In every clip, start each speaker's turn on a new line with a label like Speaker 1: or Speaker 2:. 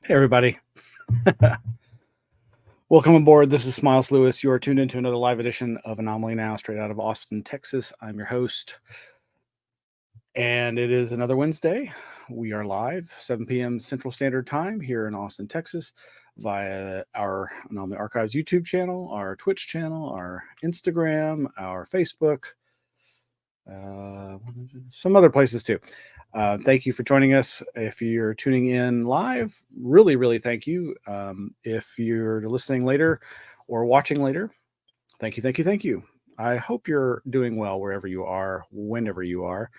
Speaker 1: Hey, everybody. Welcome aboard. This is Smiles Lewis. You are tuned into another live edition of Anomaly-NOW, straight out of Austin, Texas. I'm your host. And it is another Wednesday. We are live, 7 p.m. Central Standard Time here in Austin, Texas, via our Anomaly Archives YouTube channel, our Twitch channel, our Instagram, our Facebook, some other places too. Thank you for joining us. If you're tuning in live, really thank you. If you're listening later or watching later, thank you. I hope you're doing well wherever you are, whenever you are.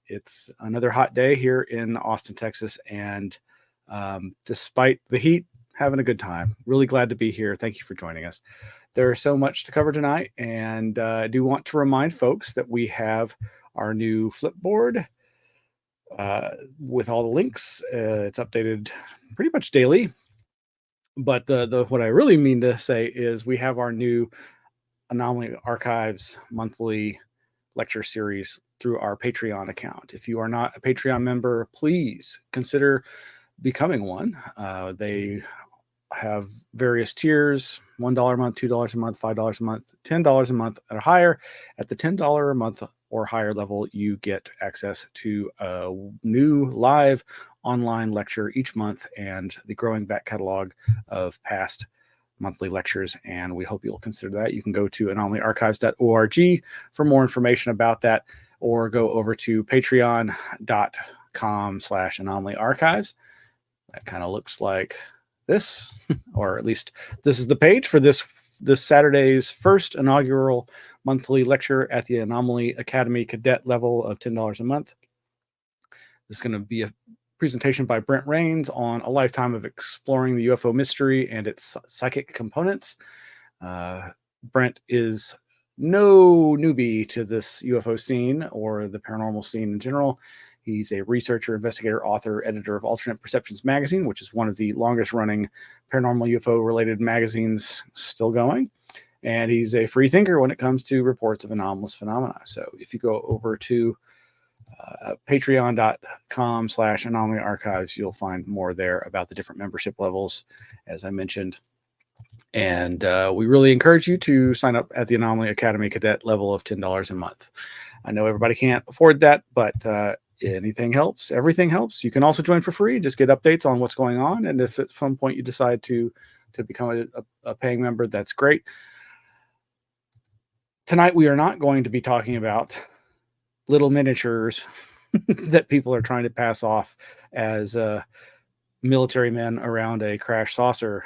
Speaker 1: It's another hot day here in Austin, Texas, and despite the heat, having a good time. Really glad to be here. Thank you for joining us. There's so much to cover tonight, and I do want to remind folks that we have our new Flipboard with all the links. It's updated pretty much daily, but the what I really mean to say is we have our new Anomaly Archives monthly lecture series through our Patreon account. If you are not a Patreon member, please consider becoming one. They have various tiers: $1 a month, $2 a month, $5 a month, $10 a month or higher. At the $10 a month or higher level, you get access to a new live online lecture each month and the growing back catalog of past monthly lectures, and we hope you'll consider that. You can go to anomalyarchives.org for more information about that, or go over to patreon.com/anomalyarchives. That kind of looks like this, or at least this is the page for this Saturday's first inaugural monthly lecture at the Anomaly Academy cadet level of $10 a month. This is going to be a presentation by Brent Raynes on a lifetime of exploring the UFO mystery and its psychic components. Brent is no newbie to this UFO scene or the paranormal scene in general. He's a researcher, investigator, author, editor of Alternate Perceptions magazine, which is one of the longest running paranormal UFO related magazines still going. And he's a free thinker when it comes to reports of anomalous phenomena. So if you go over to patreon.com/anomalyarchives, you'll find more there about the different membership levels, as I mentioned. And we really encourage you to sign up at the Anomaly Academy cadet level of $10 a month. I know everybody can't afford that, but anything helps. Everything helps. You can also join for free and just get updates on what's going on. And if at some point you decide to become a paying member, that's great. Tonight, we are not going to be talking about little miniatures that people are trying to pass off as military men around a crash saucer.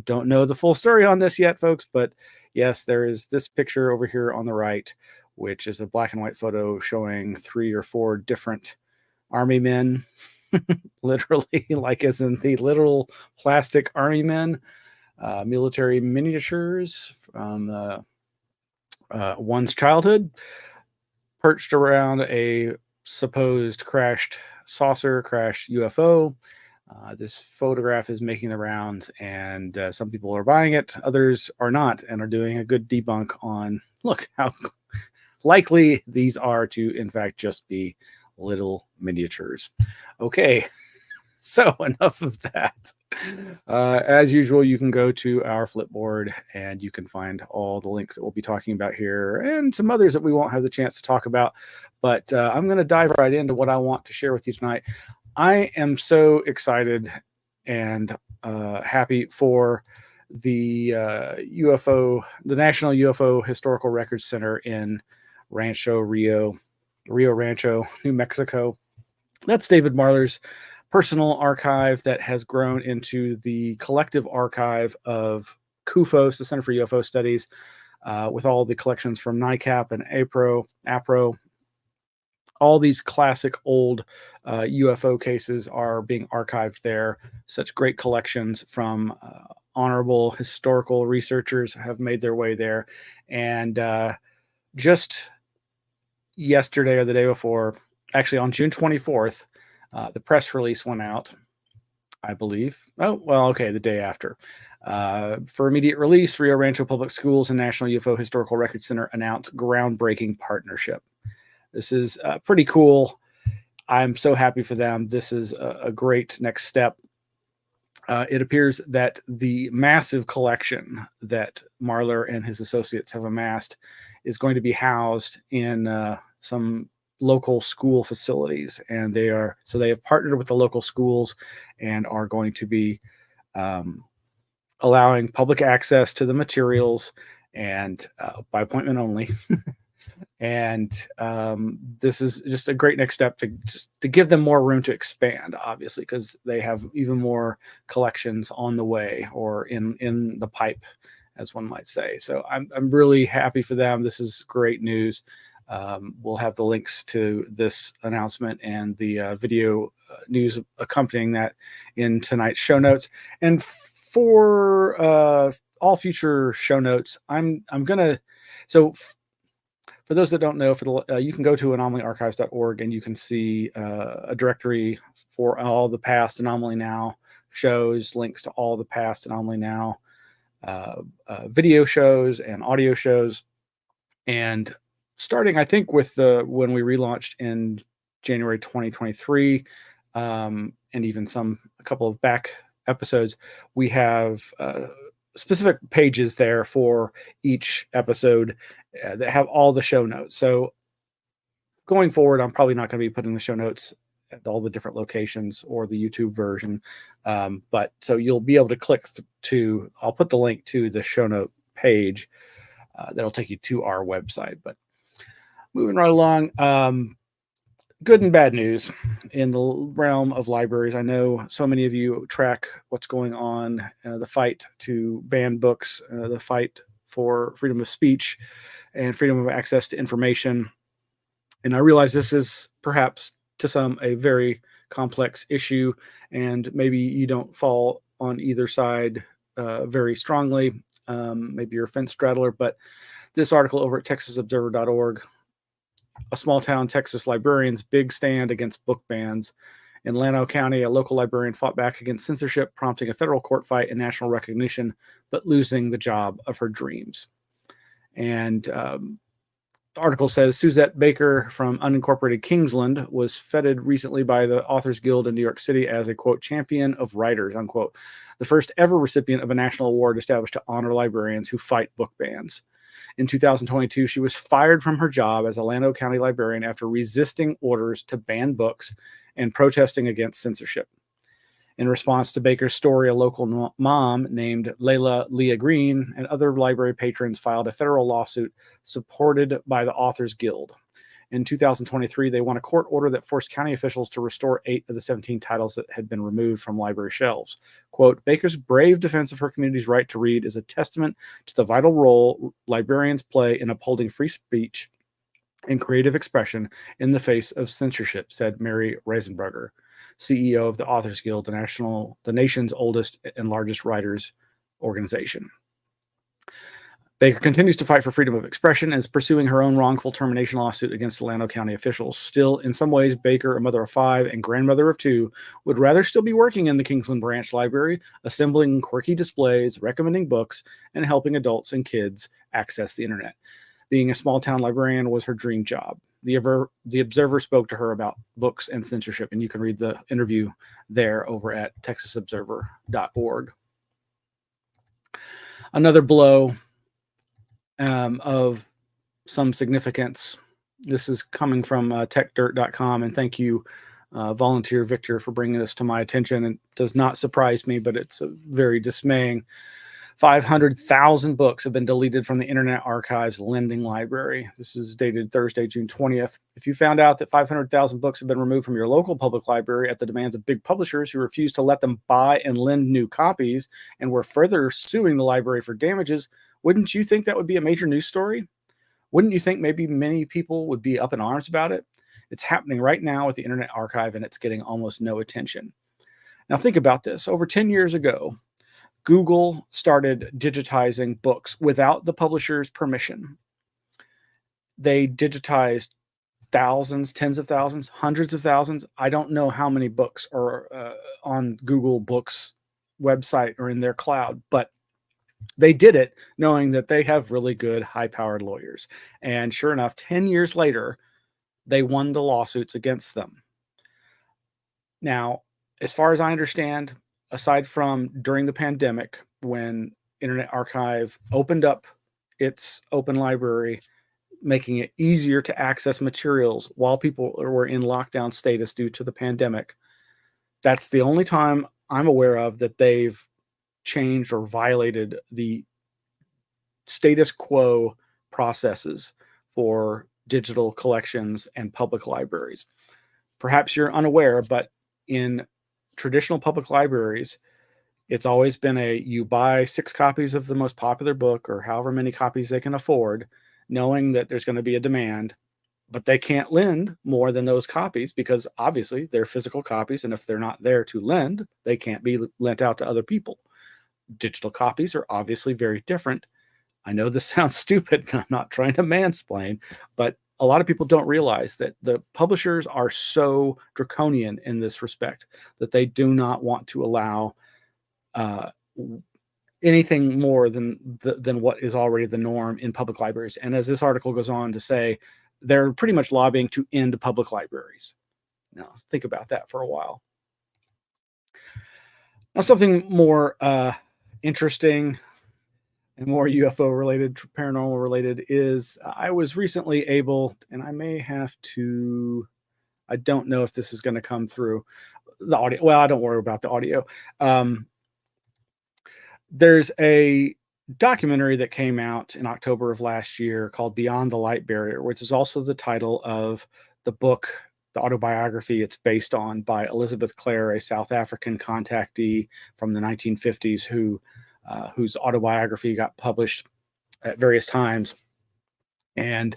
Speaker 1: Don't know the full story on this yet, folks, but yes, there is this picture over here on the right, which is a black and white photo showing 3 or 4 different army men, literally, like as in the literal plastic army men, military miniatures from one's childhood, perched around a supposed crashed saucer, crashed UFO. This photograph is making the rounds, and some people are buying it, others are not, and are doing a good debunk on, look how likely these are to, in fact, just be little miniatures. Okay, So enough of that. As usual, you can go to our Flipboard and you can find all the links that we'll be talking about here and some others that we won't have the chance to talk about. But I'm going to dive right into what I want to share with you tonight. I am so excited and happy for the the National UFO Historical Records Center in Rio Rancho, New Mexico. That's David Marler's personal archive that has grown into the collective archive of CUFOS, the Center for UFO Studies, with all the collections from NICAP and APRO. All these classic old UFO cases are being archived there. Such great collections from honorable historical researchers have made their way there. And just yesterday or the day before, actually on June 24th, the press release went out, I believe. Oh, well, okay, the day after. For immediate release, Rio Rancho Public Schools and National UFO Historical Records Center announced groundbreaking partnership. This is pretty cool. I'm so happy for them. This is a great next step. It appears that the massive collection that Marler and his associates have amassed is going to be housed in some local school facilities, and they have partnered with the local schools and are going to be allowing public access to the materials and by appointment only. And this is just a great next step to give them more room to expand, obviously, because they have even more collections on the way or in the pipe, as one might say. So I'm really happy for them. This is great news. We'll have the links to this announcement and the video news accompanying that in tonight's show notes. And for all future show notes, I'm gonna for those that don't know, you can go to anomalyarchives.org and you can see a directory for all the past Anomaly-NOW shows, links to all the past Anomaly-NOW video shows and audio shows. And starting, I think, with when we relaunched in January 2023, and even a couple of back episodes, we have specific pages there for each episode that have all the show notes. So going forward, I'm probably not going to be putting the show notes at all the different locations or the YouTube version. But so you'll be able to click I'll put the link to the show note page that'll take you to our website. But moving right along, good and bad news in the realm of libraries. I know so many of you track what's going on, the fight to ban books, the fight for freedom of speech and freedom of access to information. And I realize this is perhaps to some a very complex issue, and maybe you don't fall on either side very strongly. Maybe you're a fence straddler, but this article over at texasobserver.org, a small town Texas librarian's big stand against book bans. In Llano County, a local librarian fought back against censorship, prompting a federal court fight and national recognition, but losing the job of her dreams. And the article says Suzette Baker from unincorporated Kingsland was feted recently by the Authors Guild in New York City as a, quote, champion of writers, unquote, the first ever recipient of a national award established to honor librarians who fight book bans. In 2022, she was fired from her job as a Llano County librarian after resisting orders to ban books and protesting against censorship. In response to Baker's story, a local mom named Layla Leah Green and other library patrons filed a federal lawsuit supported by the Authors Guild. In 2023, they won a court order that forced county officials to restore 8 of the 17 titles that had been removed from library shelves. Quote, Baker's brave defense of her community's right to read is a testament to the vital role librarians play in upholding free speech and creative expression in the face of censorship, said Mary Reisenberger, CEO of the Authors Guild, the nation's oldest and largest writers organization. Baker continues to fight for freedom of expression and is pursuing her own wrongful termination lawsuit against the Llano County officials. Still, in some ways, Baker, a mother of 5 and grandmother of 2, would rather still be working in the Kingsland Branch Library, assembling quirky displays, recommending books, and helping adults and kids access the internet. Being a small-town librarian was her dream job. The Observer spoke to her about books and censorship, and you can read the interview there over at texasobserver.org. Another blow of some significance. This is coming from techdirt.com, and thank you, Volunteer Victor, for bringing this to my attention. It does not surprise me, but it's very dismaying. 500,000 books have been deleted from the Internet Archives lending library. This is dated Thursday, June 20th. If you found out that 500,000 books have been removed from your local public library at the demands of big publishers who refused to let them buy and lend new copies and were further suing the library for damages, wouldn't you think that would be a major news story? Wouldn't you think maybe many people would be up in arms about it? It's happening right now with the Internet Archive, and it's getting almost no attention. Now think about this. Over 10 years ago, Google started digitizing books without the publisher's permission. They digitized thousands, tens of thousands, hundreds of thousands. I don't know how many books are on Google Books website or in their cloud, but they did it knowing that they have really good, high-powered lawyers. And sure enough, 10 years later, they won the lawsuits against them. Now, as far as I understand, aside from during the pandemic, when Internet Archive opened up its open library, making it easier to access materials while people were in lockdown status due to the pandemic, that's the only time I'm aware of that they've changed or violated the status quo processes for digital collections and public libraries. Perhaps you're unaware, but in traditional public libraries, it's always been you buy 6 copies of the most popular book or however many copies they can afford, knowing that there's going to be a demand, but they can't lend more than those copies because obviously they're physical copies, and if they're not there to lend, they can't be lent out to other people. Digital copies are obviously very different. I know this sounds stupid. I'm not trying to mansplain, but a lot of people don't realize that the publishers are so draconian in this respect that they do not want to allow anything more than what is already the norm in public libraries. And as this article goes on to say, they're pretty much lobbying to end public libraries. Now, think about that for a while. Now, something more interesting and more UFO related, paranormal related is I was recently able, and I may have to, I don't know if this is going to come through the audio. Well, I don't worry about the audio. There's a documentary that came out in October of last year called Beyond the Light Barrier, which is also the title of the book, the autobiography it's based on, by Elizabeth Clare, a South African contactee from the 1950s whose autobiography got published at various times. And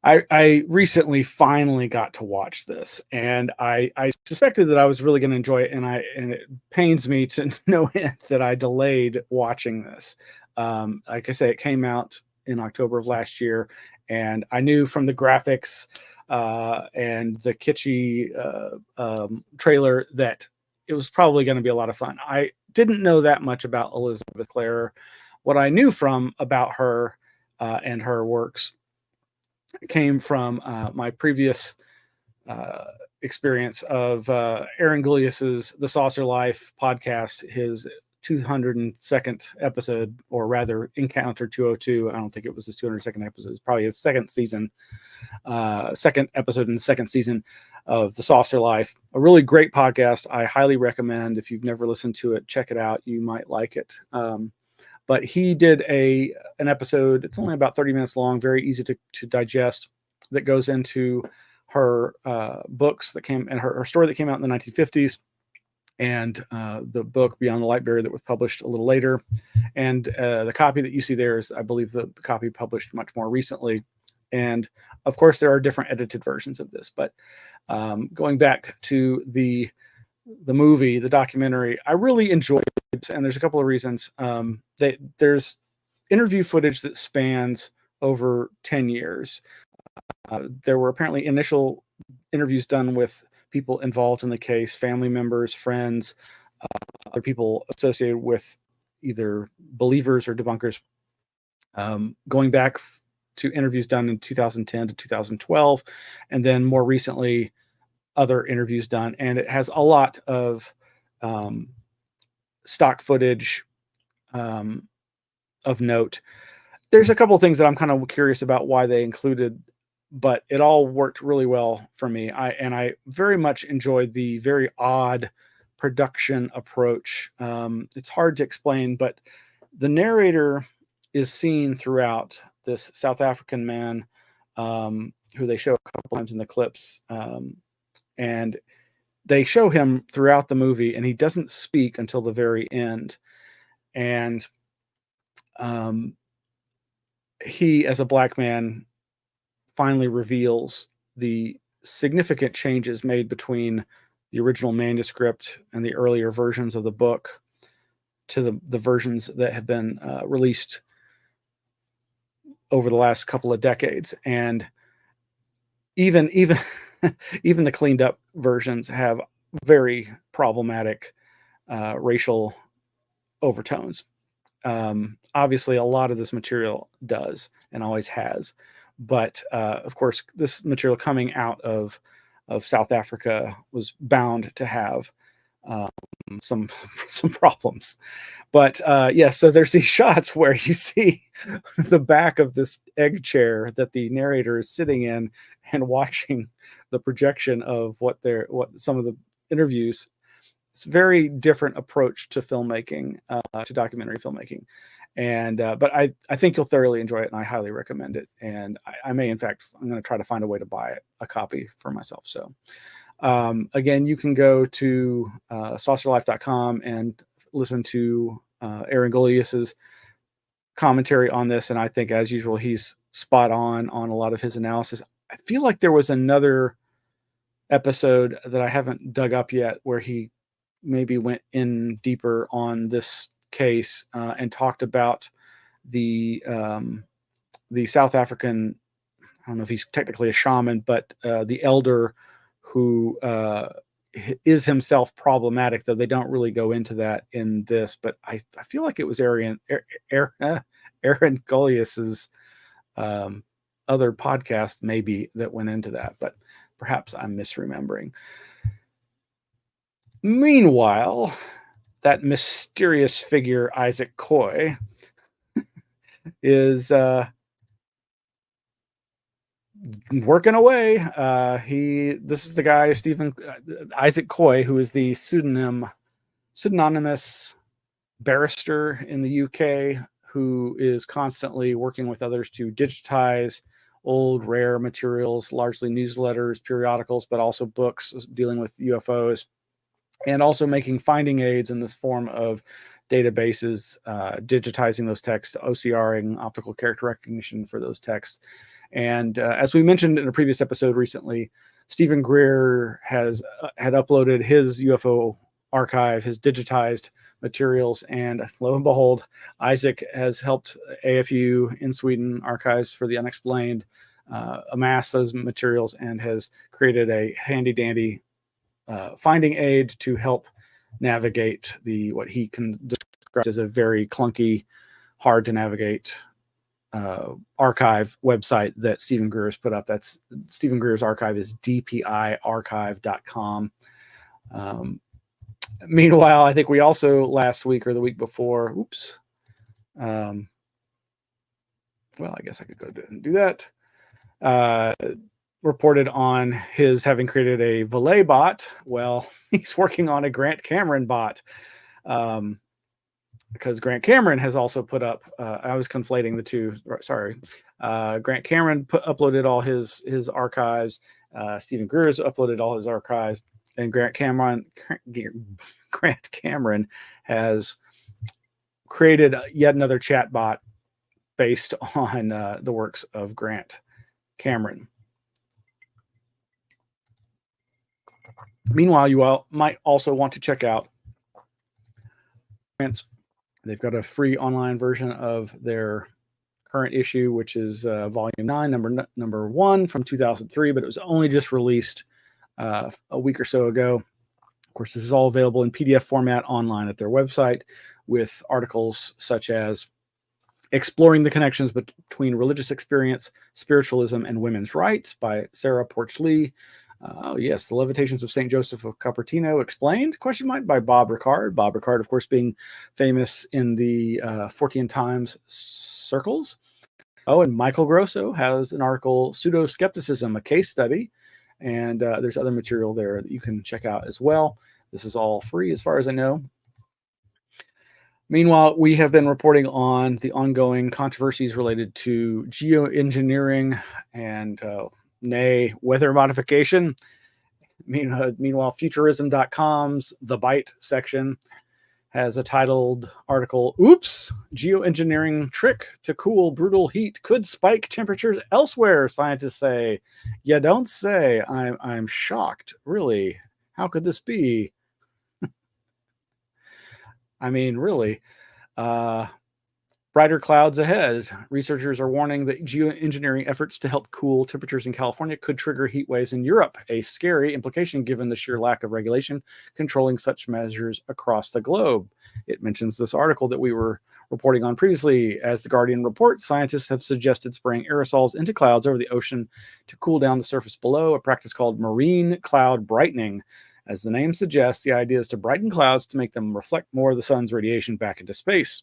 Speaker 1: I recently finally got to watch this, and I suspected that I was really going to enjoy it, and it pains me to no end that I delayed watching this. Like I say, it came out in October of last year, and I knew from the graphics and the kitschy trailer that it was probably going to be a lot of fun. I didn't know that much about Elizabeth Clare. What I knew about her and her works came from my previous experience of Aaron Gullius's The Saucer Life podcast, his 202nd episode, or rather Encounter 202. I don't think it was his 202nd episode. It's probably his second episode in the second season of The Saucer Life. A really great podcast. I highly recommend. If you've never listened to it, check it out. You might like it. But he did an episode, it's only about 30 minutes long, very easy to digest, that goes into her books that came, and her story that came out in the 1950s, and the book Beyond the Light Barrier that was published a little later. And the copy that you see there is, I believe, the copy published much more recently. And of course, there are different edited versions of this. But going back to the movie, the documentary, I really enjoyed it, and there's a couple of reasons. There's interview footage that spans over 10 years. There were apparently initial interviews done with people involved in the case, family members, friends, other people associated with either believers or debunkers. going back to interviews done in 2010 to 2012, and then more recently, other interviews done. And it has a lot of stock footage of note. There's a couple of things that I'm kind of curious about why they included, but it all worked really well for me. I very much enjoyed the very odd production approach. It's hard to explain, but the narrator is seen throughout, this South African man, who they show a couple times in the clips, and they show him throughout the movie, and he doesn't speak until the very end. And he, as a black man, finally reveals the significant changes made between the original manuscript and the earlier versions of the book to the versions that have been released over the last couple of decades. And even even the cleaned up versions have very problematic racial overtones. Obviously, a lot of this material does and always has, but of course, this material coming out of South Africa was bound to have some problems. But yes, so there's these shots where you see the back of this egg chair that the narrator is sitting in and watching the projection of what some of the interviews. It's a very different approach to filmmaking, to documentary filmmaking. And but I think you'll thoroughly enjoy it, and I highly recommend it. And I may, in fact, I'm going to try to find a way to buy a copy for myself. So again, you can go to saucerlife.com and listen to Aaron Golias's commentary on this. And I think, as usual, he's spot on a lot of his analysis. I feel like there was another episode that I haven't dug up yet where he maybe went in deeper on this case and talked about the South African, I don't know if he's technically a shaman, but the elder who is himself problematic, though they don't really go into that in this. But I feel like it was Aaron Golias's other podcast maybe that went into that, but perhaps I'm misremembering. Meanwhile, that mysterious figure, Isaac Coy, is working away. This is the guy, Isaac Coy, who is the pseudonymous barrister in the UK, who is constantly working with others to digitize old, rare materials, largely newsletters, periodicals, but also books dealing with UFOs, and also making finding aids in this form of databases, digitizing those texts, OCRing, optical character recognition for those texts. And as we mentioned in a previous episode recently, Stephen Greer had uploaded his UFO archive, his digitized materials, and lo and behold, Isaac has helped AFU in Sweden Archives for the Unexplained amass those materials and has created a handy-dandy finding aid to help navigate what he can describe as a very clunky, hard to navigate archive website that Stephen Greer has put up. That's Stephen Greer's archive is dpiarchive.com. Meanwhile, I think we also last week or the week before, well, I guess I could go and do that. Reported on his having created a Valet bot. Well, he's working on a Grant Cameron bot. Because Grant Cameron has also put up, I was conflating the two, sorry. Grant Cameron uploaded all his archives. Stephen Greer has uploaded all his archives. And Grant Cameron has created yet another chat bot based on the works of Grant Cameron. Meanwhile, you all might also want to check out Brent's. They've got a free online version of their current issue, which is volume 9, number 1 from 2003, but it was only just released a week or so ago. Of course, this is all available in PDF format online at their website with articles such as Exploring the Connections Between Religious Experience, Spiritualism, and Women's Rights by Sarah Porch-Lee. Oh, yes, The Levitations of St. Joseph of Cupertino Explained, question mark, by Bob Ricard. Bob Ricard, of course, being famous in the Fortean Times circles. Oh, and Michael Grosso has an article, Pseudo-Skepticism, a Case Study. And there's other material there that you can check out as well. This is all free as far as I know. Meanwhile, we have been reporting on the ongoing controversies related to geoengineering and nay, weather modification. Meanwhile, Futurism.com's The Bite section has a titled article, Oops, Geoengineering Trick to Cool Brutal Heat Could Spike Temperatures Elsewhere, Scientists Say. You don't say. I'm shocked. Really? How could this be? I mean, really. Brighter clouds ahead. Researchers are warning that geoengineering efforts to help cool temperatures in California could trigger heat waves in Europe, a scary implication given the sheer lack of regulation controlling such measures across the globe. It mentions this article that we were reporting on previously. As The Guardian reports, scientists have suggested spraying aerosols into clouds over the ocean to cool down the surface below, a practice called marine cloud brightening. As the name suggests, the idea is to brighten clouds to make them reflect more of the sun's radiation back into space.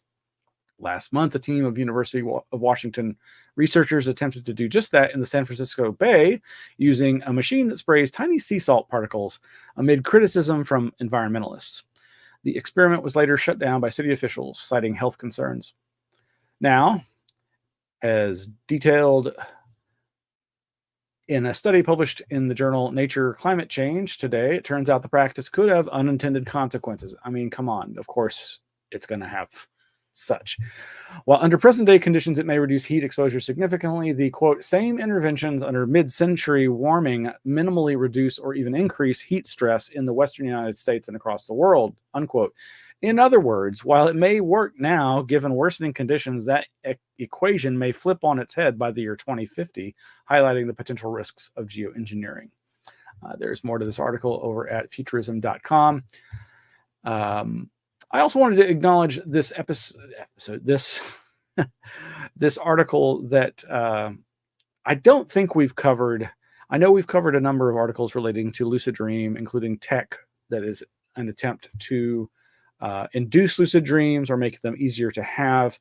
Speaker 1: Last month, a team of University of Washington researchers attempted to do just that in the San Francisco Bay using a machine that sprays tiny sea salt particles amid criticism from environmentalists. The experiment was later shut down by city officials, citing health concerns. Now, as detailed in a study published in the journal Nature Climate Change today, it turns out the practice could have unintended consequences. I mean, come on, of course it's going to have such. While under present-day conditions it may reduce heat exposure significantly, the, quote, same interventions under mid-century warming minimally reduce or even increase heat stress in the western United States and across the world, unquote. In other words, while it may work now, given worsening conditions, that equation may flip on its head by the year 2050, highlighting the potential risks of geoengineering. There's more to this article over at Futurism.com. I also wanted to acknowledge this this article that I don't think we've covered. I know we've covered a number of articles relating to lucid dream, including tech that is an attempt to induce lucid dreams or make them easier to have.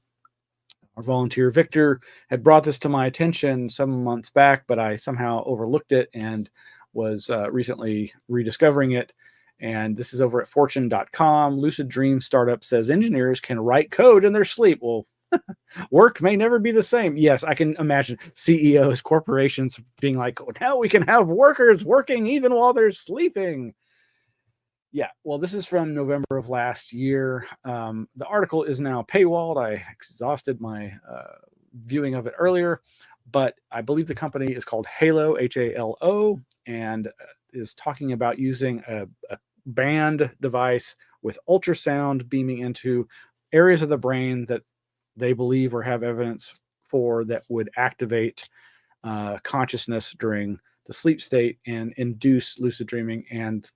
Speaker 1: Our volunteer Victor had brought this to my attention some months back, but I somehow overlooked it and was recently rediscovering it. And this is over at fortune.com. Lucid Dream Startup says engineers can write code in their sleep. Well, work may never be the same. Yes, I can imagine CEOs, corporations being like, oh, now we can have workers working even while they're sleeping. Yeah, well, this is from November of last year. The article is now paywalled. I exhausted my viewing of it earlier, but I believe the company is called Halo, Halo, and is talking about using a band device with ultrasound beaming into areas of the brain that they believe or have evidence for that would activate consciousness during the sleep state and induce lucid dreaming. And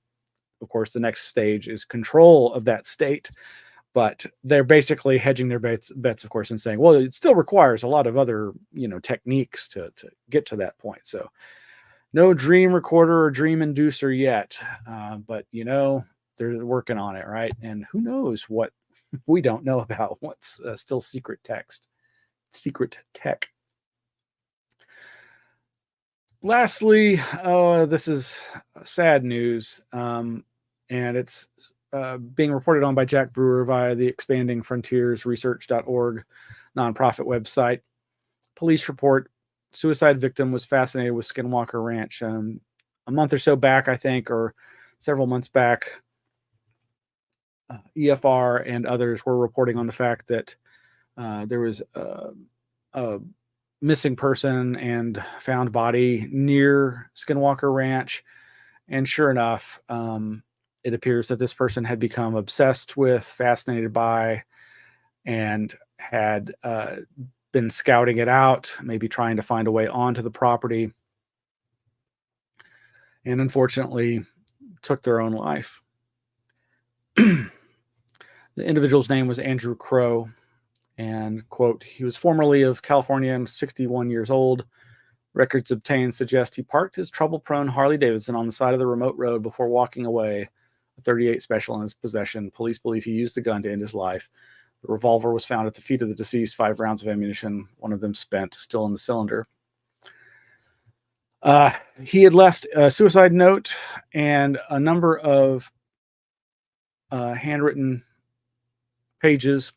Speaker 1: of course, the next stage is control of that state. But they're basically hedging their bets, of course, and saying, well, it still requires a lot of other, techniques to get to that point. So no dream recorder or dream inducer yet, but they're working on it, right? And who knows what we don't know about what's still secret tech. Lastly, this is sad news, and it's being reported on by Jack Brewer via the Expanding Frontiers Research.org nonprofit website. Police report suicide victim was fascinated with Skinwalker Ranch. A month or so back, I think, or several months back, EFR and others were reporting on the fact that there was a missing person and found body near Skinwalker Ranch. And sure enough, it appears that this person had become obsessed with, fascinated by, and had been scouting it out, maybe trying to find a way onto the property, and unfortunately took their own life. The individual's name was Andrew Crow, And, quote, he was formerly of California and 61 years old. Records obtained suggest he parked his trouble-prone Harley-Davidson on the side of the remote road before walking away, a .38 special in his possession. Police believe he used the gun to end his life. The revolver was found at the feet of the deceased, 5 rounds of ammunition, one of them spent, still in the cylinder. He had left a suicide note and a number of handwritten pages,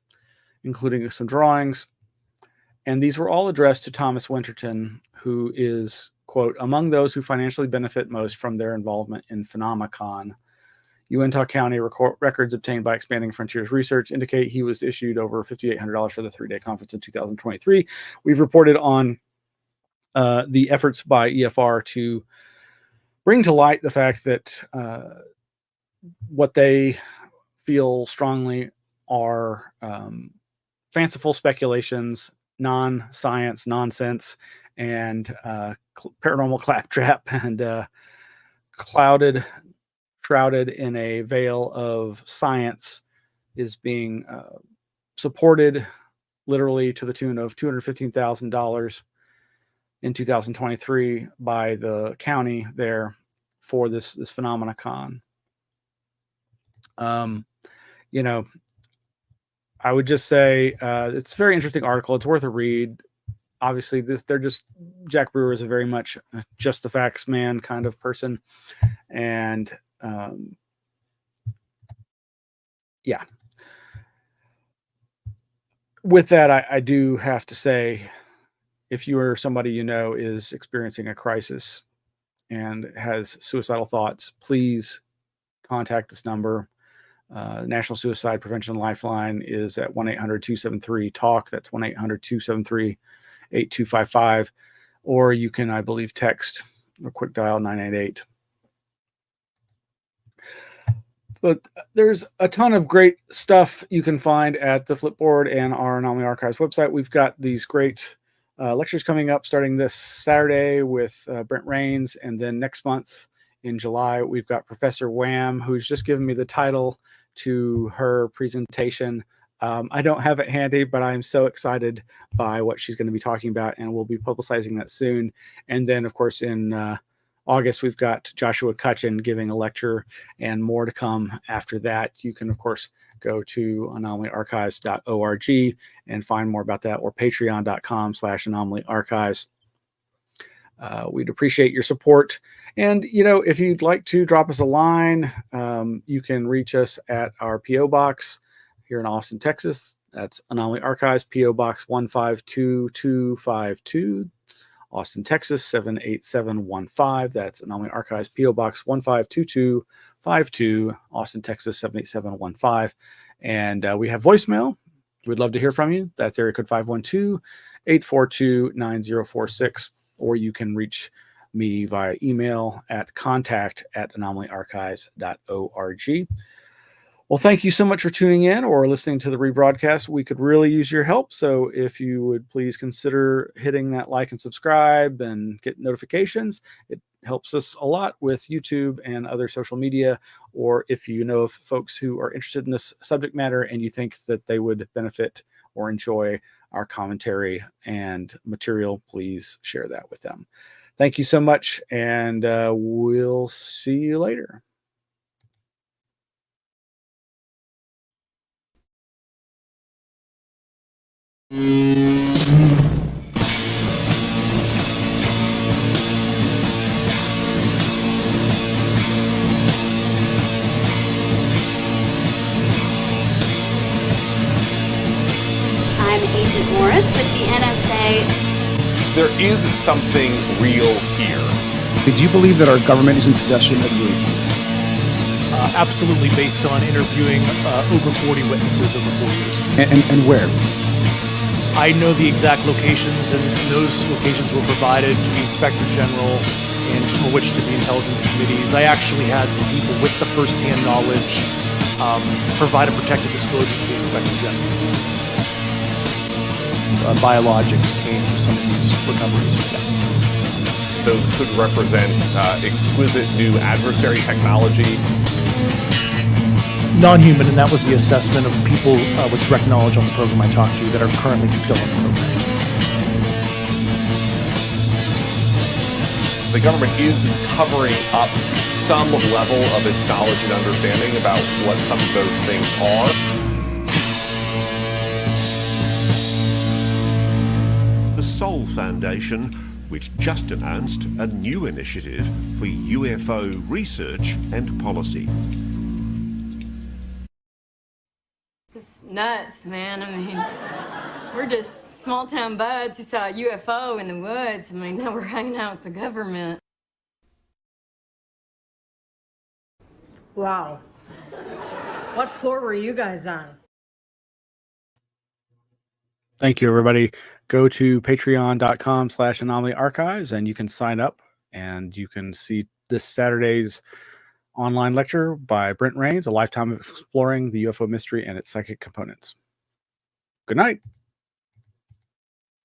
Speaker 1: including some drawings. And these were all addressed to Thomas Winterton, who is, quote, among those who financially benefit most from their involvement in Phenomicon. Uintah County records obtained by Expanding Frontiers Research indicate he was issued over $5,800 for the 3-day conference in 2023. We've reported on the efforts by EFR to bring to light the fact that what they feel strongly are fanciful speculations, non-science nonsense, and paranormal claptrap, and shrouded in a veil of science is being supported literally to the tune of $215,000 in 2023 by the county there for this Phenomenicon. You know, I would just say it's a very interesting article. It's worth a read. Obviously, Jack Brewer is a very much just the facts man kind of person, and yeah. With that, I do have to say, if you or somebody you know is experiencing a crisis and has suicidal thoughts, please contact this number. National Suicide Prevention Lifeline is at 1-800-273-TALK. That's 1-800-273-8255. Or you can, I believe, text or quick dial 988. But there's a ton of great stuff you can find at the Flipboard and our Anomaly Archives website. We've got these great lectures coming up starting this Saturday with Brent Raynes, and then next month in July, we've got Professor WHAM, who's just given me the title to her presentation. I don't have it handy, but I'm so excited by what she's going to be talking about, and we'll be publicizing that soon. And then, of course, in August, we've got Joshua Cutchin giving a lecture, and more to come after that. You can, of course, go to anomalyarchives.org and find more about that, or patreon.com/anomalyarchives. We'd appreciate your support. And, you know, if you'd like to drop us a line, you can reach us at our P.O. Box here in Austin, Texas. That's Anomaly Archives, P.O. Box 152252, Austin, Texas 78715. That's Anomaly Archives, P.O. Box 152252, Austin, Texas 78715. And we have voicemail. We'd love to hear from you. That's area code 512-842-9046. Or you can reach me via email at contact@anomalyarchives.org. Well, thank you so much for tuning in or listening to the rebroadcast. We could really use your help. So if you would please consider hitting that like and subscribe and get notifications, it helps us a lot with YouTube and other social media. Or if you know of folks who are interested in this subject matter and you think that they would benefit or enjoy our commentary and material, please share that with them. Thank you so much, and we'll see you later.
Speaker 2: I'm Agent Morris with the NSA.
Speaker 3: There is something real here.
Speaker 4: Did you believe that our government is in possession of UAPs?
Speaker 5: Absolutely, based on interviewing over 40 witnesses over 4 years.
Speaker 4: And where?
Speaker 5: I know the exact locations, and those locations were provided to the Inspector General and from which to the intelligence committees. I actually had the people with the first-hand knowledge provide a protected disclosure to the Inspector General. Biologics came to some of these recoveries. Yeah.
Speaker 3: Those could represent exquisite new adversary technology.
Speaker 5: non-human, and that was the assessment of people with direct knowledge on the program I talked to that are currently still in the program.
Speaker 3: The government is covering up some level of its knowledge and understanding about what some of those things are.
Speaker 6: The Sol Foundation, which just announced a new initiative for UFO research and policy.
Speaker 7: It's nuts, man. I mean, we're just small town buds who saw a UFO in the woods. I mean, now we're hanging out with the government.
Speaker 8: Wow. What floor were you guys on?
Speaker 1: Thank you, everybody. Go to patreon.com/Anomaly Archives, and you can sign up, and you can see this Saturday's online lecture by Brent Raynes, A Lifetime of Exploring the UFO Mystery and its Psychic Components. Good night.